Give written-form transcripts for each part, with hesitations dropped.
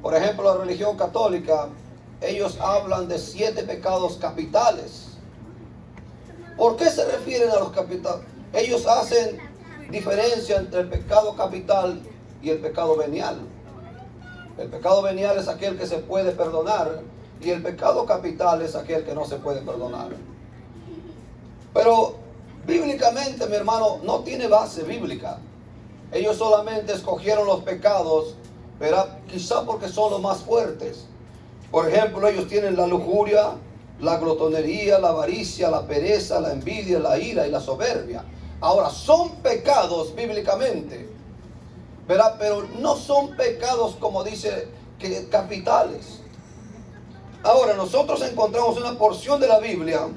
Por ejemplo, la religión católica, ellos hablan de 7 pecados capitales. ¿Por qué se refieren a los capitales? Ellos hacen diferencia entre el pecado capital y el pecado venial. El pecado venial es aquel que se puede perdonar y el pecado capital es aquel que no se puede perdonar. Pero bíblicamente, mi hermano, no tiene base bíblica. Ellos solamente escogieron los pecados, ¿verdad? Quizá porque son los más fuertes. Por ejemplo, ellos tienen la lujuria, la glotonería, la avaricia, la pereza, la envidia, la ira y la soberbia. Ahora, son pecados bíblicamente, ¿verdad? Pero no son pecados, como dice, que capitales. Ahora, nosotros encontramos una porción de la Biblia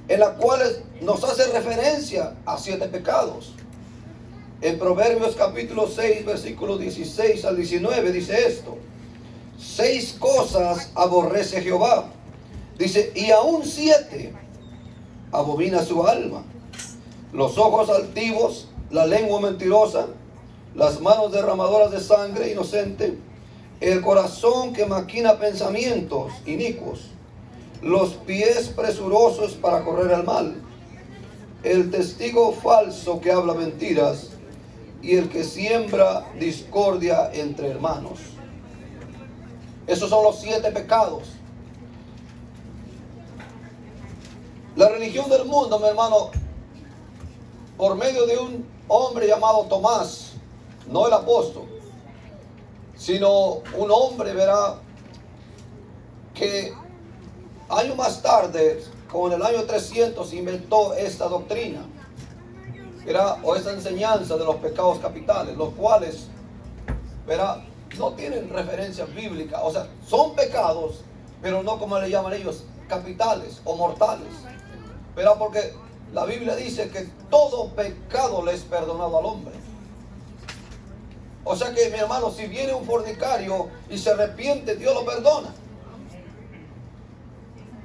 en la cual nos hace referencia a 7 pecados. En Proverbios capítulo 6, versículos 16 al 19, dice esto: 6 cosas aborrece Jehová. Dice, y aún 7 abomina su alma: los ojos altivos, la lengua mentirosa, las manos derramadoras de sangre inocente, el corazón que maquina pensamientos inicuos, los pies presurosos para correr al mal, el testigo falso que habla mentiras, y el que siembra discordia entre hermanos. Esos son los 7 pecados. La religión del mundo, mi hermano, por medio de un hombre llamado Tomás, no el apóstol, sino un hombre, verá, que años más tarde, como en el año 300, inventó esta doctrina, verá, o esta enseñanza de los pecados capitales, los cuales, verá, no tienen referencia bíblica. O sea, son pecados, pero no como le llaman ellos, capitales o mortales. Verá, porque la Biblia dice que todo pecado le es perdonado al hombre. O sea que, mi hermano, si viene un fornicario y se arrepiente, Dios lo perdona.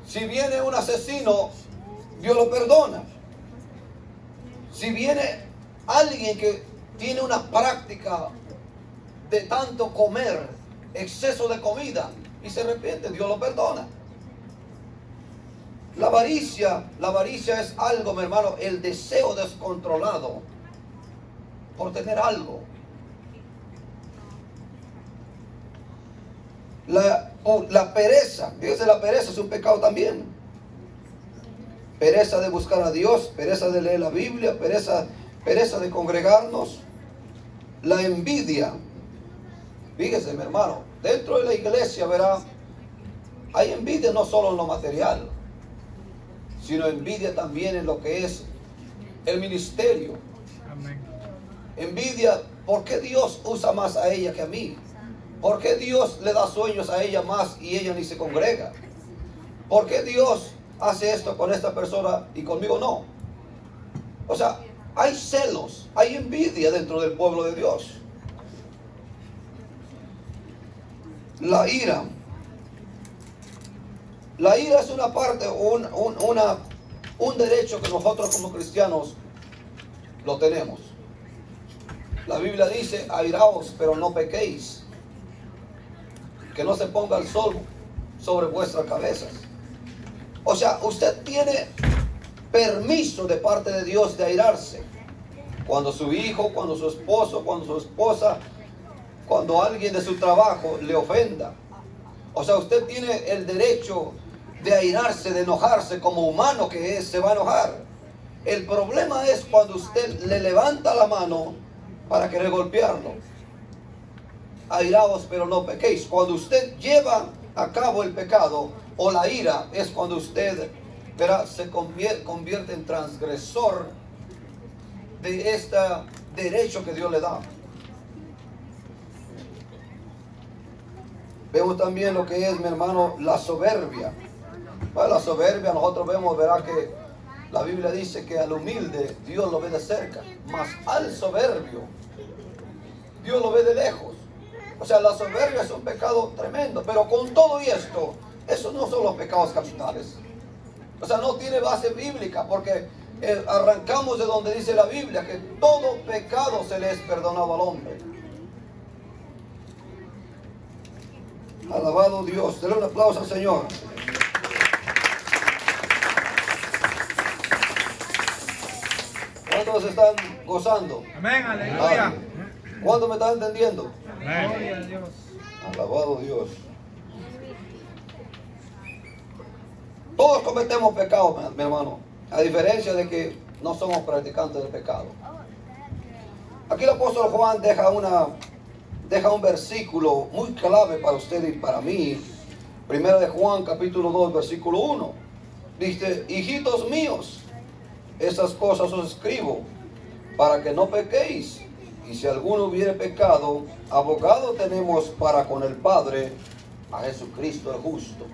Si viene un asesino, Dios lo perdona. Si viene alguien que tiene una práctica de tanto comer, exceso de comida, y se arrepiente, Dios lo perdona. La avaricia es algo, mi hermano, el deseo descontrolado por tener algo. La pereza, fíjese, la pereza es un pecado también. Pereza de buscar a Dios, pereza de leer la Biblia, pereza de congregarnos. La envidia. Fíjese, mi hermano, dentro de la iglesia, verá, hay envidia no solo en lo material, sino envidia también en lo que es el ministerio. Amén. Envidia, ¿por qué Dios usa más a ella que a mí? ¿Por qué Dios le da sueños a ella más y ella ni se congrega? ¿Por qué Dios hace esto con esta persona y conmigo no? O sea, hay celos, hay envidia dentro del pueblo de Dios. La ira. La ira es una parte, un derecho que nosotros como cristianos lo tenemos. La Biblia dice, airaos, pero no pequéis. Que no se ponga el sol sobre vuestras cabezas. O sea, usted tiene permiso de parte de Dios de airarse. Cuando su hijo, cuando su esposo, cuando su esposa, cuando alguien de su trabajo le ofenda. O sea, usted tiene el derecho de airarse, de enojarse, como humano que es, se va a enojar. El problema es cuando usted le levanta la mano para querer golpearlo. Airaos, pero no pequéis. Cuando usted lleva a cabo el pecado o la ira, es cuando usted, verá, se convierte en transgresor de este derecho que Dios le da. Vemos también lo que es, mi hermano, la soberbia. Bueno, la soberbia, nosotros vemos, verá, que la Biblia dice que al humilde Dios lo ve de cerca, mas al soberbio Dios lo ve de lejos. O sea, la soberbia es un pecado tremendo, pero con todo y esto, esos no son los pecados capitales. O sea, no tiene base bíblica, porque arrancamos de donde dice la Biblia que todo pecado se le es perdonado al hombre. Alabado Dios. Denle un aplauso al Señor. ¿Cuántos están gozando? Amén, aleluya. ¿Cuántos me están entendiendo? Amén. Gloria a Dios. Alabado Dios. Todos cometemos pecados, mi hermano, a diferencia de que no somos practicantes del pecado. Aquí el apóstol Juan deja un versículo muy clave para usted y para mí. Primera de Juan, capítulo 2, versículo 1. Dice: hijitos míos, esas cosas os escribo para que no pequéis. Y si alguno hubiere pecado, abogado tenemos para con el Padre, a Jesucristo el justo.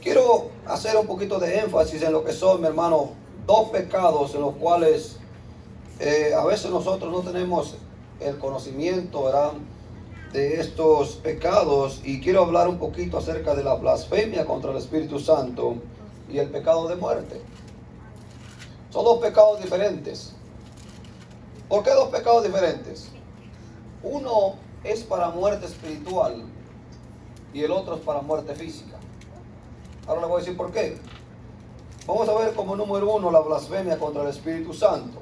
Quiero hacer un poquito de énfasis en lo que son, mi hermano, dos pecados en los cuales a veces nosotros no tenemos el conocimiento, ¿verdad?, de estos pecados. Y quiero hablar un poquito acerca de la blasfemia contra el Espíritu Santo y el pecado de muerte. Son dos pecados diferentes. ¿Por qué dos pecados diferentes? Uno es para muerte espiritual y el otro es para muerte física. Ahora le voy a decir por qué. Vamos a ver como número uno la blasfemia contra el Espíritu Santo.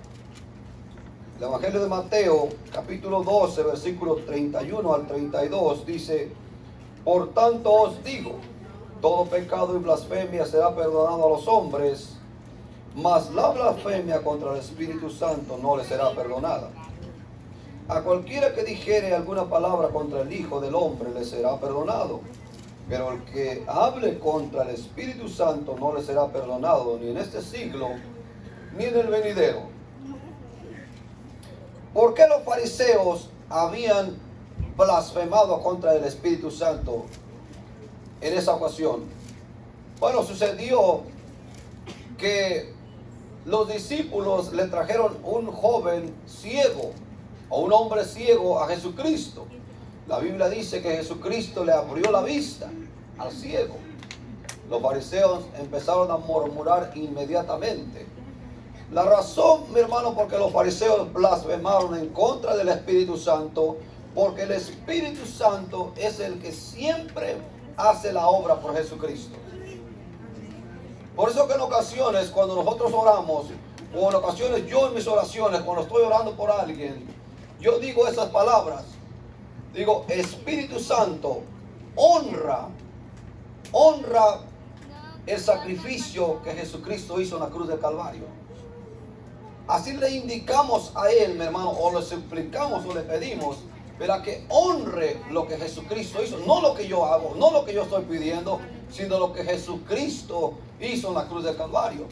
El Evangelio de Mateo, capítulo 12, versículos 31 al 32, dice: por tanto os digo, todo pecado y blasfemia será perdonado a los hombres, mas la blasfemia contra el Espíritu Santo no le será perdonada. A cualquiera que dijere alguna palabra contra el Hijo del Hombre le será perdonado, pero el que hable contra el Espíritu Santo no le será perdonado, ni en este siglo, ni en el venidero. ¿Por qué los fariseos habían blasfemado contra el Espíritu Santo en esa ocasión? Bueno, sucedió que los discípulos le trajeron un joven ciego, o un hombre ciego, a Jesucristo. La Biblia dice que Jesucristo le abrió la vista al ciego. Los fariseos empezaron a murmurar inmediatamente. La razón, mi hermano, porque los fariseos blasfemaron en contra del Espíritu Santo, porque el Espíritu Santo es el que siempre hace la obra por Jesucristo. Por eso que en ocasiones, cuando nosotros oramos, o en ocasiones yo en mis oraciones, cuando estoy orando por alguien, yo digo esas palabras. Digo: Espíritu Santo, honra el sacrificio que Jesucristo hizo en la cruz del Calvario. Así le indicamos a Él, mi hermano, o le suplicamos o le pedimos, para que honre lo que Jesucristo hizo. No lo que yo hago, no lo que yo estoy pidiendo, sino lo que Jesucristo hizo en la cruz del Calvario.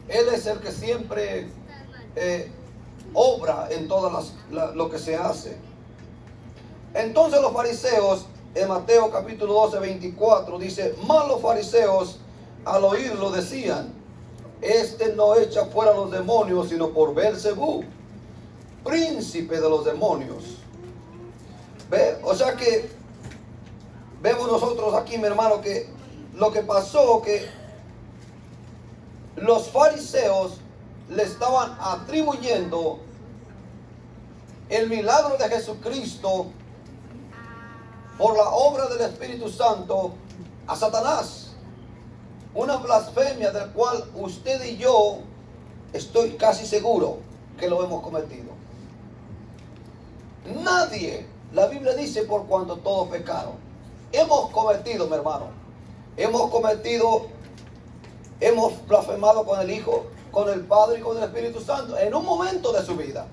Él es el que siempre obra en todo lo que se hace. Entonces los fariseos, en Mateo capítulo 12, 24, dice: mas los fariseos al oírlo decían: este no echa fuera los demonios, sino por Beelzebú, príncipe de los demonios. ¿Ve? O sea que vemos nosotros aquí, mi hermano, que lo que pasó, que los fariseos le estaban atribuyendo el milagro de Jesucristo por la obra del Espíritu Santo a Satanás. Una blasfemia del cual usted y yo estoy casi seguro que lo hemos cometido. Nadie, la Biblia dice, por cuanto todos pecaron. Hemos cometido, mi hermano, hemos blasfemado con el Hijo, con el Padre y con el Espíritu Santo en un momento de su vida.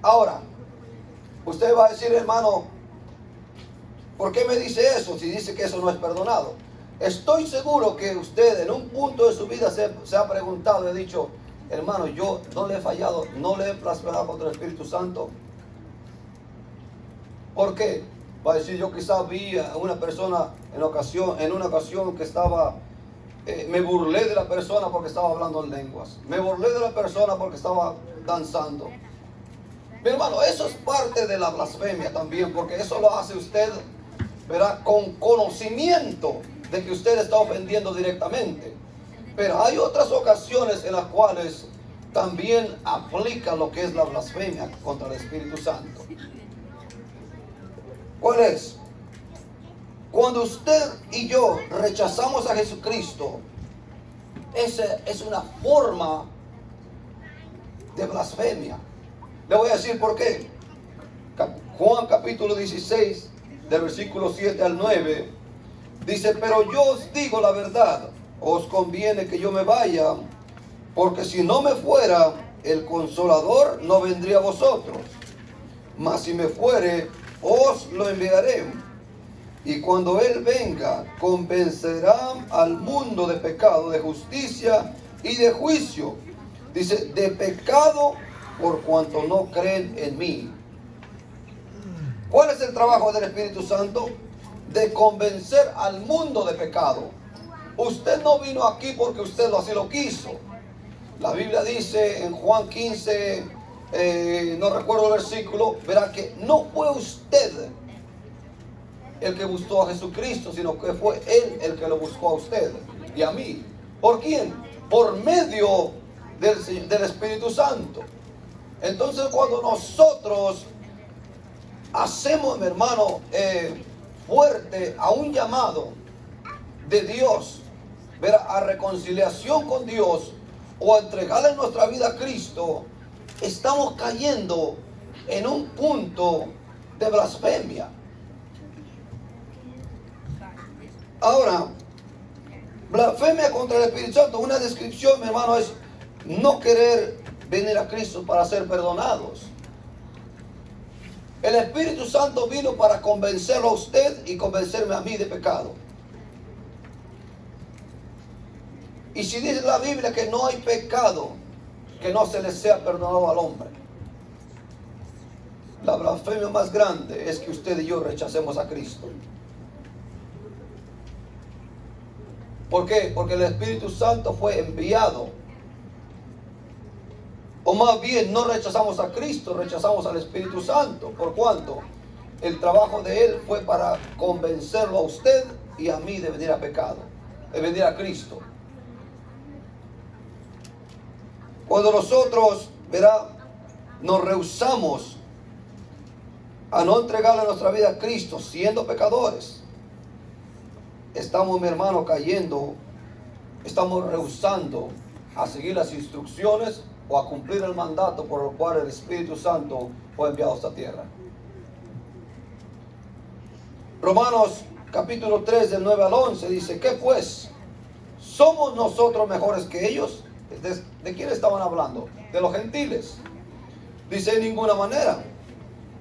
Ahora, usted va a decir: hermano, ¿por qué me dice eso si dice que eso no es perdonado? Estoy seguro que usted en un punto de su vida se ha preguntado y ha dicho: hermano, yo no le he fallado, no le he blasfemado contra el Espíritu Santo. ¿Por qué? Va a decir: yo quizás vi a una persona en una ocasión que estaba, me burlé de la persona porque estaba hablando en lenguas. Me burlé de la persona porque estaba danzando. Mi hermano, eso es parte de la blasfemia también, porque eso lo hace usted, ¿verdad?, con conocimiento de que usted está ofendiendo directamente. Pero hay otras ocasiones en las cuales también aplica lo que es la blasfemia contra el Espíritu Santo. ¿Cuál es? Cuando usted y yo rechazamos a Jesucristo, esa es una forma de blasfemia. Le voy a decir por qué. Juan capítulo 16, del versículo 7 al 9, dice: pero yo os digo la verdad, os conviene que yo me vaya, porque si no me fuera, el Consolador no vendría a vosotros. Mas si me fuere, os lo enviaré. Y cuando Él venga, convencerá al mundo de pecado, de justicia y de juicio. Dice, de pecado por cuanto no creen en mí. ¿Cuál es el trabajo del Espíritu Santo? De convencer al mundo de pecado. Usted no vino aquí porque usted así lo quiso. La Biblia dice en Juan 15, no recuerdo el versículo, verá que no fue usted el que buscó a Jesucristo, sino que fue Él el que lo buscó a usted y a mí. ¿Por quién? Por medio del Espíritu Santo. Entonces, cuando nosotros hacemos, mi hermano, fuerte a un llamado de Dios, ver, a reconciliación con Dios, o a entregarle nuestra vida a Cristo, estamos cayendo en un punto de blasfemia. Ahora, blasfemia contra el Espíritu Santo, una descripción, mi hermano, es no querer venir a Cristo para ser perdonados. El Espíritu Santo vino para convencerlo a usted y convencerme a mí de pecado. Y si dice la Biblia que no hay pecado que no se le sea perdonado al hombre, la blasfemia más grande es que usted y yo rechacemos a Cristo. ¿Por qué? Porque el Espíritu Santo fue enviado. O más bien, no rechazamos a Cristo, rechazamos al Espíritu Santo. ¿Por cuánto? El trabajo de Él fue para convencerlo a usted y a mí de venir a pecado, de venir a Cristo. Cuando nosotros, verá, nos rehusamos a no entregarle nuestra vida a Cristo, siendo pecadores, estamos, mi hermano, cayendo, estamos rehusando a seguir las instrucciones o a cumplir el mandato por el cual el Espíritu Santo fue enviado a esta tierra. Romanos capítulo 3 del 9 al 11 dice: ¿qué pues? ¿Somos nosotros mejores que ellos? ¿De quién estaban hablando? De los gentiles. Dice: en ninguna manera,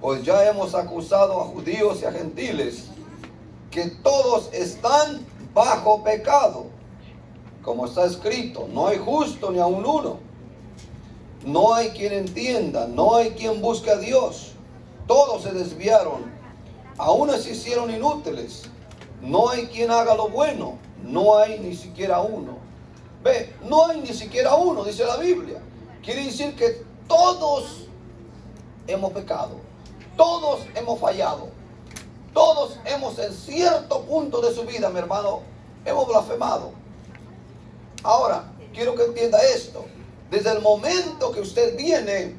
pues ya hemos acusado a judíos y a gentiles que todos están bajo pecado, como está escrito: no hay justo ni aun uno, no hay quien entienda, no hay quien busque a Dios, todos se desviaron, aún se hicieron inútiles, no hay quien haga lo bueno, no hay ni siquiera uno. Ve, no hay ni siquiera uno, dice la Biblia. Quiere decir que todos hemos pecado, todos hemos fallado, todos hemos, en cierto punto de su vida, mi hermano, hemos blasfemado. Ahora, quiero que entienda esto. Desde el momento que usted viene,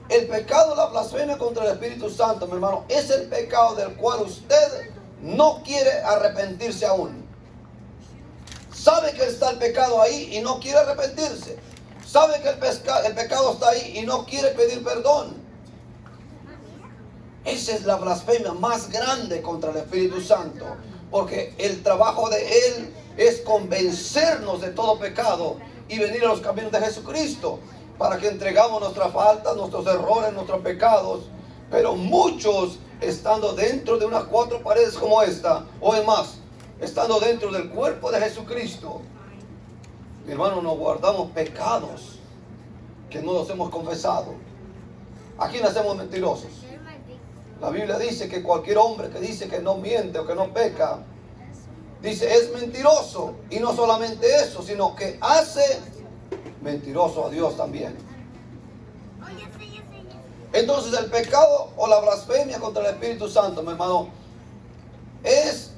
el pecado, la blasfemia contra el Espíritu Santo, mi hermano, es el pecado del cual usted no quiere arrepentirse aún. Sabe que está el pecado ahí y no quiere arrepentirse. Sabe que el pecado está ahí y no quiere pedir perdón. Esa es la blasfemia más grande contra el Espíritu Santo, porque el trabajo de Él es convencernos de todo pecado y venir a los caminos de Jesucristo para que entregamos nuestras faltas, nuestros errores, nuestros pecados. Pero muchos, estando dentro de unas 4 paredes como esta, o es más, estando dentro del cuerpo de Jesucristo, mi hermano, nos guardamos pecados que no los hemos confesado. Aquí nacemos mentirosos. La Biblia dice que cualquier hombre que dice que no miente o que no peca, dice, es mentiroso. Y no solamente eso, sino que hace mentiroso a Dios también. Entonces el pecado o la blasfemia contra el Espíritu Santo, mi hermano, es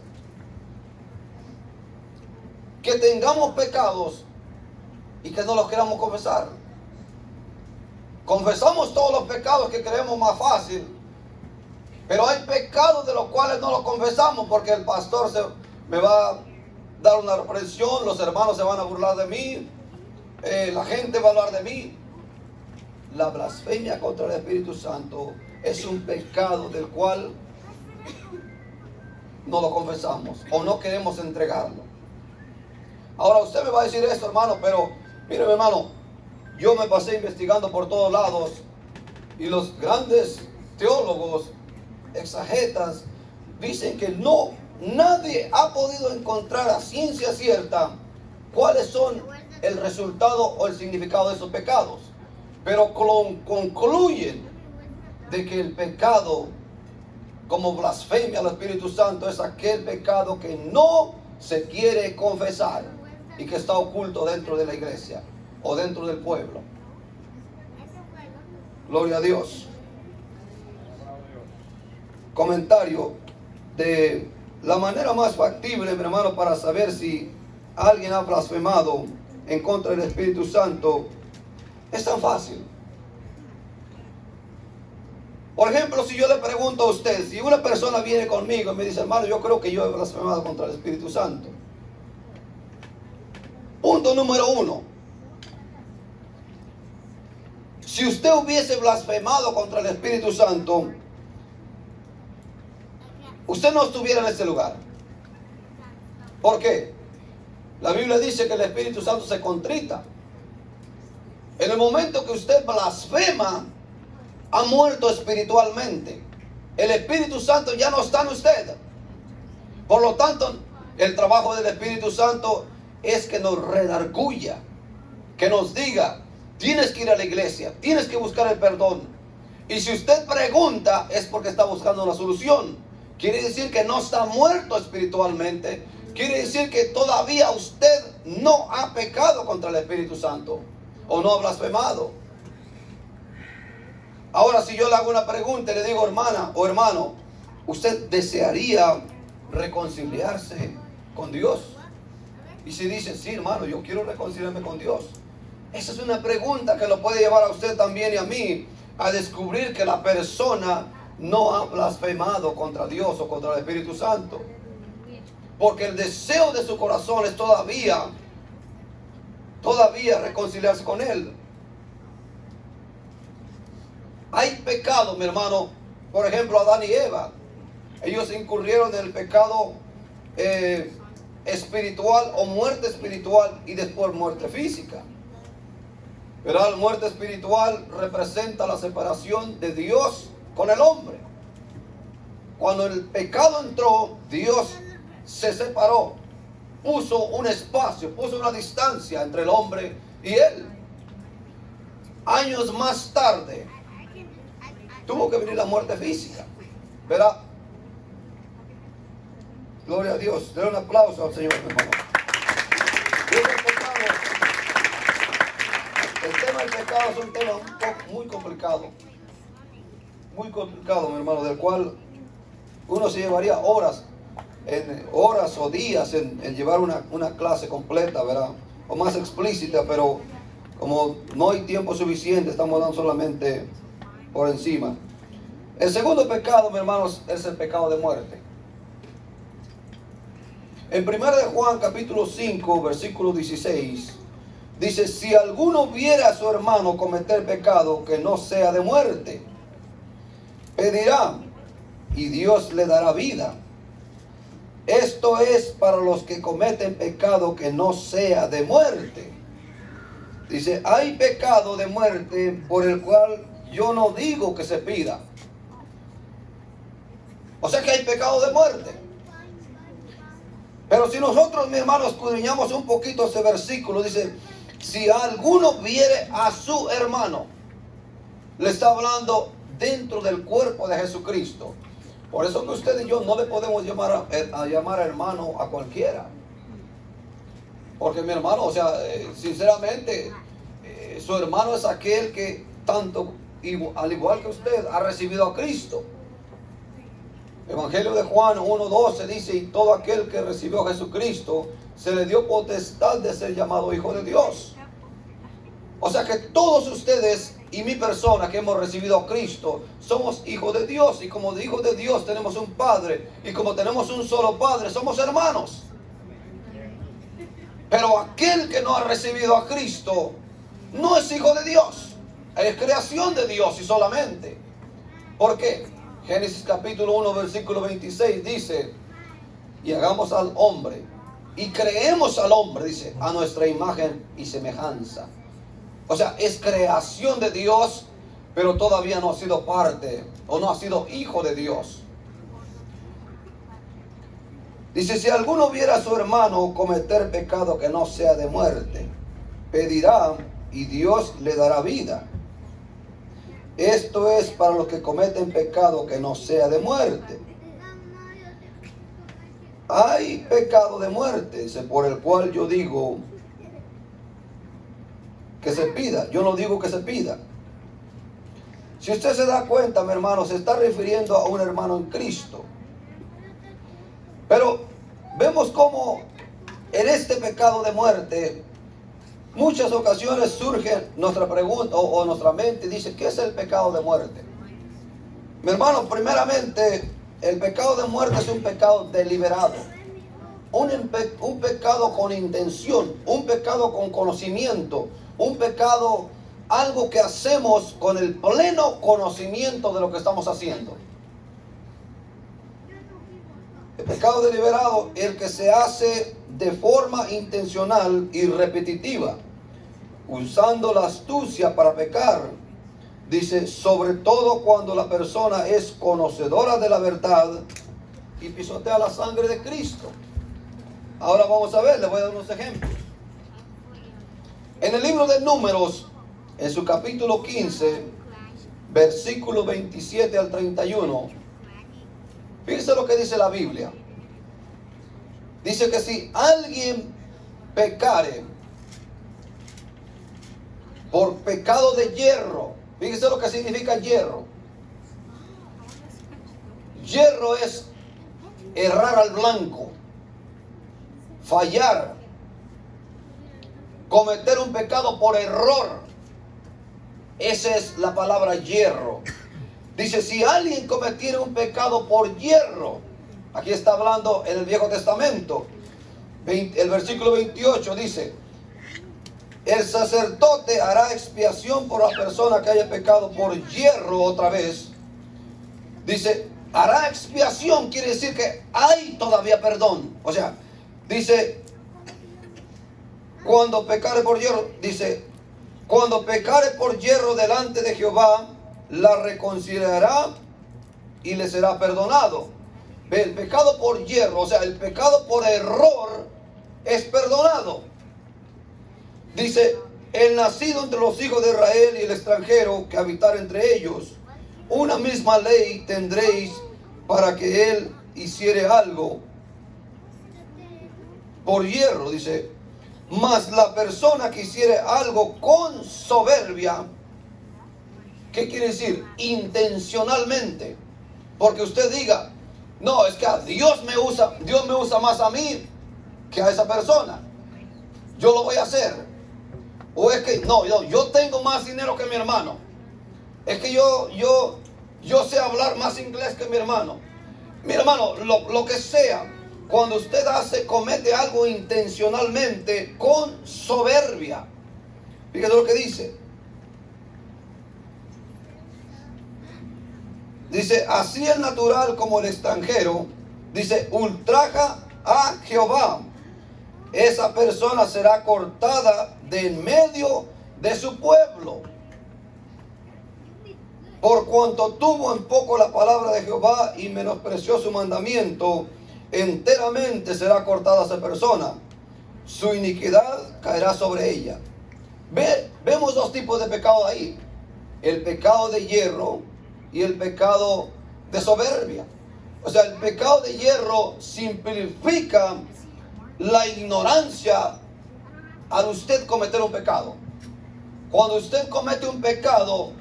que tengamos pecados y que no los queramos confesar. Confesamos todos los pecados que creemos más fácil, pero hay pecados de los cuales no los confesamos porque el pastor me va a dar una reprensión, los hermanos se van a burlar de mí, la gente va a hablar de mí. La blasfemia contra el Espíritu Santo es un pecado del cual no lo confesamos o no queremos entregarlo. Ahora usted me va a decir esto, hermano, pero mire, hermano, yo me pasé investigando por todos lados y los grandes teólogos, exegetas, dicen que nadie ha podido encontrar a ciencia cierta cuáles son el resultado o el significado de esos pecados, pero concluyen de que el pecado como blasfemia al Espíritu Santo es aquel pecado que no se quiere confesar y que está oculto dentro de la iglesia o dentro del pueblo. Gloria a Dios. Comentario de la manera más factible, mi hermano, para saber si alguien ha blasfemado en contra del Espíritu Santo es tan fácil. Por ejemplo, si yo le pregunto a usted, si una persona viene conmigo y me dice, hermano, yo creo que yo he blasfemado contra el Espíritu Santo. Punto número 1. Si usted hubiese blasfemado contra el Espíritu Santo, usted no estuviera en ese lugar. ¿Por qué? La Biblia dice que el Espíritu Santo se contrita. En el momento que usted blasfema, ha muerto espiritualmente. El Espíritu Santo ya no está en usted. Por lo tanto, el trabajo del Espíritu Santo es que nos redarguya, que nos diga, tienes que ir a la iglesia, tienes que buscar el perdón. Y si usted pregunta, es porque está buscando una solución. Quiere decir que no está muerto espiritualmente. Quiere decir que todavía usted no ha pecado contra el Espíritu Santo o no ha blasfemado. Ahora, si yo le hago una pregunta y le digo, hermana o hermano, ¿usted desearía reconciliarse con Dios? Y si dice, sí, hermano, yo quiero reconciliarme con Dios. Esa es una pregunta que lo puede llevar a usted también y a mí a descubrir que la persona no ha blasfemado contra Dios o contra el Espíritu Santo. Porque el deseo de su corazón es todavía reconciliarse con Él. Hay pecado, mi hermano. Por ejemplo, Adán y Eva. Ellos incurrieron en el pecado espiritual o muerte espiritual y después muerte física. Pero la muerte espiritual representa la separación de Dios con el hombre. Cuando el pecado entró, Dios se separó, puso un espacio, puso una distancia entre el hombre y él. Años más tarde tuvo que venir la muerte física, ¿verdad? Gloria a Dios. Denle un aplauso al Señor, hermano. El tema del pecado es un tema muy complicado. Muy complicado, mi hermano, del cual uno se llevaría horas o días en llevar una clase completa, ¿verdad? O más explícita, pero como no hay tiempo suficiente, estamos dando solamente por encima. El segundo pecado, mis hermanos, es el pecado de muerte. En 1 de Juan capítulo 5, versículo 16, dice, si alguno viera a su hermano cometer pecado que no sea de muerte, pedirá y Dios le dará vida. Esto es para los que cometen pecado que no sea de muerte. Dice, hay pecado de muerte por el cual yo no digo que se pida. O sea que hay pecado de muerte. Pero si nosotros, mis hermanos, escudriñamos un poquito ese versículo, dice, si alguno viere a su hermano, le está hablando dentro del cuerpo de Jesucristo. Por eso que usted y yo no le podemos llamar hermano a cualquiera. Porque mi hermano, o sea, sinceramente, su hermano es aquel que tanto, al igual que usted, ha recibido a Cristo. Evangelio de Juan 1:12 dice, y todo aquel que recibió a Jesucristo, se le dio potestad de ser llamado hijo de Dios. O sea que todos ustedes y mi persona que hemos recibido a Cristo, somos hijos de Dios. Y como hijos de Dios tenemos un Padre. Y como tenemos un solo Padre, somos hermanos. Pero aquel que no ha recibido a Cristo no es hijo de Dios. Es creación de Dios y solamente. ¿Por qué? Génesis capítulo 1 versículo 26 dice: y hagamos al hombre, y creemos al hombre, dice, a nuestra imagen y semejanza. O sea, es creación de Dios, pero todavía no ha sido parte o no ha sido hijo de Dios. Dice: si alguno viera a su hermano cometer pecado que no sea de muerte, pedirá y Dios le dará vida. Esto es para los que cometen pecado que no sea de muerte. Hay pecado de muerte, dice, por el cual yo digo que se pida. Yo no digo que se pida. Si usted se da cuenta, mi hermano, se está refiriendo a un hermano en Cristo. Pero vemos cómo en este pecado de muerte, muchas ocasiones surge nuestra pregunta o nuestra mente dice: ¿qué es el pecado de muerte? Mi hermano, primeramente, el pecado de muerte es un pecado deliberado. Un pecado con intención, un pecado con conocimiento, un pecado, algo que hacemos con el pleno conocimiento de lo que estamos haciendo. El pecado deliberado es el que se hace de forma intencional y repetitiva, usando la astucia para pecar. Dice: sobre todo cuando la persona es conocedora de la verdad y pisotea la sangre de Cristo. Ahora vamos a ver, les voy a dar unos ejemplos. En el libro de Números, en su capítulo 15, versículo 27 al 31, fíjense lo que dice la Biblia. Dice que si alguien pecare por pecado de hierro, fíjense lo que significa hierro. Hierro es errar al blanco, fallar, cometer un pecado por error. Esa es la palabra hierro. Dice: si alguien cometiera un pecado por hierro, aquí está hablando en el Viejo Testamento, el versículo 28 dice: el sacerdote hará expiación por la persona que haya pecado por hierro otra vez. Dice, hará expiación, quiere decir que hay todavía perdón. O sea, dice, cuando pecare por hierro, dice, cuando pecare por hierro delante de Jehová, la reconciliará y le será perdonado. Ve, el pecado por hierro, o sea, el pecado por error es perdonado. Dice, el nacido entre los hijos de Israel y el extranjero que habitar entre ellos, una misma ley tendréis para que él hiciere algo por hierro. Dice, mas la persona que hiciere algo con soberbia, ¿qué quiere decir? Intencionalmente. Porque usted diga, no, es que a Dios me usa más a mí que a esa persona. Yo lo voy a hacer. O es que, no, yo tengo más dinero que mi hermano. Es que yo sé hablar más inglés que mi hermano. Mi hermano, lo que sea, cuando usted comete algo intencionalmente con soberbia. Fíjate lo que dice. Dice, así el natural como el extranjero, dice, ultraja a Jehová. Esa persona será cortada de en medio de su pueblo. Por cuanto tuvo en poco la palabra de Jehová y menospreció su mandamiento, enteramente será cortada esa persona. Su iniquidad caerá sobre ella. Vemos dos tipos de pecado ahí. El pecado de hierro y el pecado de soberbia. O sea, el pecado de hierro simplifica la ignorancia al usted cometer un pecado. Cuando usted comete un pecado,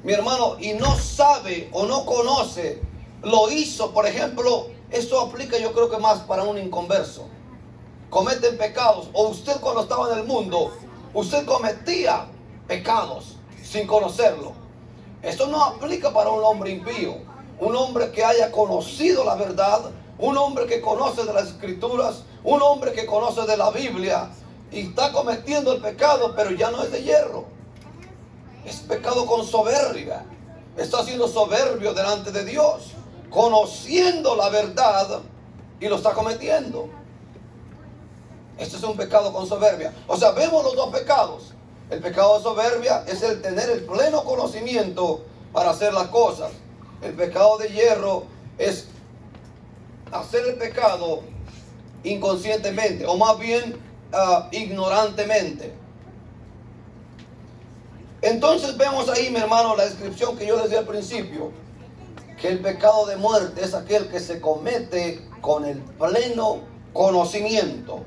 mi hermano, y no sabe o no conoce, lo hizo, por ejemplo, esto aplica yo creo que más para un inconverso. Cometen pecados, o usted cuando estaba en el mundo, usted cometía pecados, sin conocerlo. Esto no aplica para un hombre impío, un hombre que haya conocido la verdad, un hombre que conoce de las Escrituras, un hombre que conoce de la Biblia y está cometiendo el pecado, pero ya no es de hierro. Es pecado con soberbia. Está siendo soberbio delante de Dios, conociendo la verdad y lo está cometiendo. Este es un pecado con soberbia. O sea, vemos los dos pecados. El pecado de soberbia es el tener el pleno conocimiento para hacer las cosas. El pecado de hierro es hacer el pecado inconscientemente, o más bien ignorantemente. Entonces vemos ahí, mi hermano, la descripción que yo les di al principio, que el pecado de muerte es aquel que se comete con el pleno conocimiento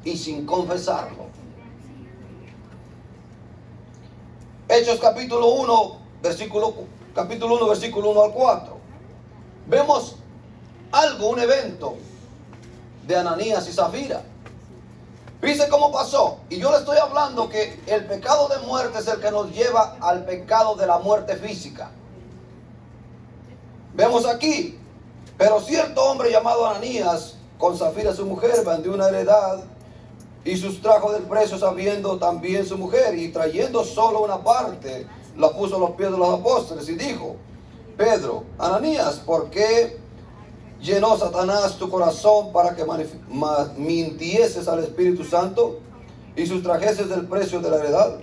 y sin confesarlo. Hechos capítulo 1, versículo 1 al 4. Vemos algo, un evento de Ananías y Zafira. Dice cómo pasó. Y yo le estoy hablando que el pecado de muerte es el que nos lleva al pecado de la muerte física. Vemos aquí, pero cierto hombre llamado Ananías, con Zafira su mujer, vendió una heredad y sustrajo del precio, sabiendo también su mujer, y trayendo solo una parte, la puso a los pies de los apóstoles y dijo: Pedro, Ananías, ¿por qué llenó Satanás tu corazón para que mintieses al Espíritu Santo y sustrajeses del precio de la heredad?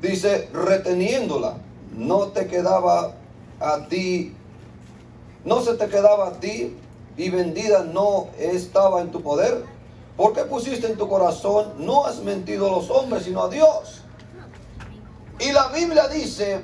Dice, reteniéndola, no se te quedaba a ti, y vendida no estaba en tu poder. ¿Por qué pusiste en tu corazón? No has mentido a los hombres, sino a Dios. Y la Biblia dice